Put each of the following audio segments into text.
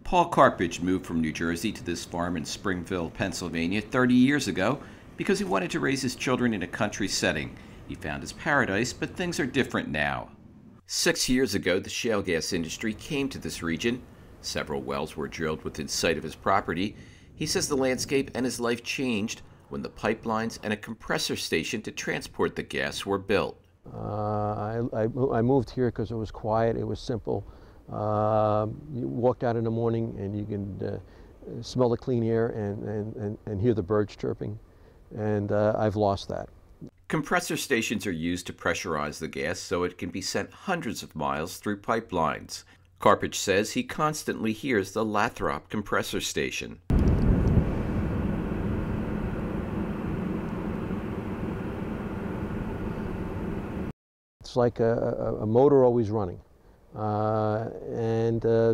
Paul Carpage moved from New Jersey to this farm in Springfield, Pennsylvania 30 years ago because he wanted to raise his children in a country setting. He found his paradise, but things are different now. 6 years ago, the shale gas industry came to this region. Several wells were drilled within sight of his property. He says the landscape and his life changed when the pipelines and a compressor station to transport the gas were built. I moved here because it was quiet, it was simple. You walked out in the morning and you can smell the clean air and hear the birds chirping, and I've lost that. Compressor stations are used to pressurize the gas so it can be sent hundreds of miles through pipelines. Carpage says he constantly hears the Lathrop compressor station. It's like a motor always running.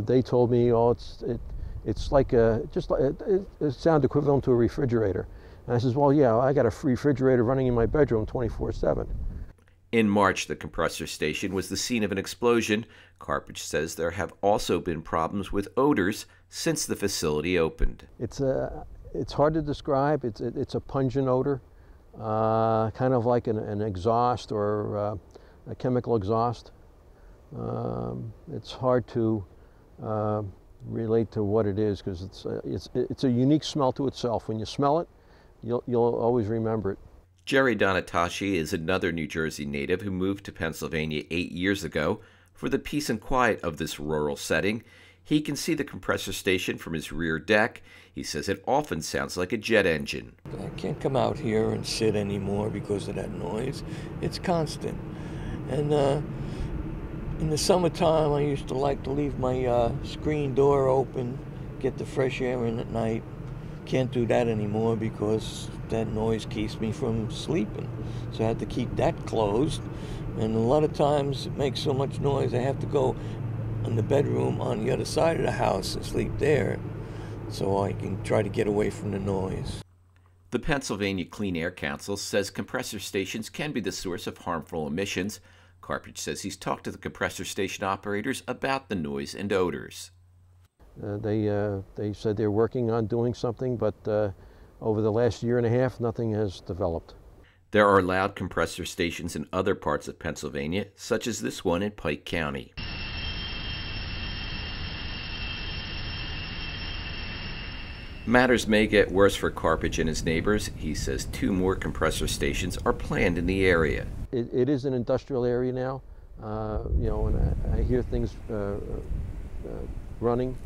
They told me, oh, it's like it sound equivalent to a refrigerator. And I says, well, yeah, I got a refrigerator running in my bedroom 24/7. In March, the compressor station was the scene of an explosion. Carpage says there have also been problems with odors since the facility opened. It's hard to describe. It's a pungent odor, kind of like an exhaust or a chemical exhaust. It's hard to relate to what it is because it's a unique smell to itself. When you smell it, you'll always remember it. Jerry Donatashi is another New Jersey native who moved to Pennsylvania 8 years ago. For the peace and quiet of this rural setting, he can see the compressor station from his rear deck. He says it often sounds like a jet engine. I can't come out here and sit anymore because of that noise. It's constant. And in the summertime, I used to like to leave my screen door open, get the fresh air in at night. Can't do that anymore because that noise keeps me from sleeping. So I have to keep that closed. And a lot of times it makes so much noise I have to go in the bedroom on the other side of the house and sleep there so I can try to get away from the noise. The Pennsylvania Clean Air Council says compressor stations can be the source of harmful emissions. Carpage says he's talked to the compressor station operators about the noise and odors. They said they're working on doing something, but over the last year and a half, nothing has developed. There are loud compressor stations in other parts of Pennsylvania, such as this one in Pike County. Matters may get worse for Carpage and his neighbors. He says 2 more compressor stations are planned in the area. It is an industrial area now, you know, and I hear things running,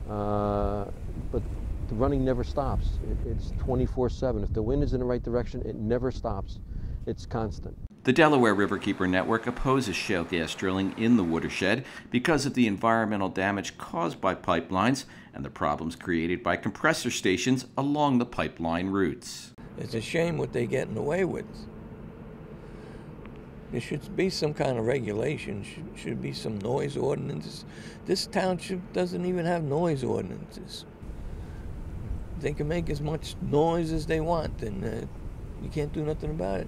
but the running never stops. It's 24/7. If the wind is in the right direction, it never stops. It's constant. The Delaware Riverkeeper Network opposes shale gas drilling in the watershed because of the environmental damage caused by pipelines and the problems created by compressor stations along the pipeline routes. It's a shame what they're getting away with. There should be some kind of regulation, should be some noise ordinances. This township doesn't even have noise ordinances. They can make as much noise as they want, and you can't do nothing about it.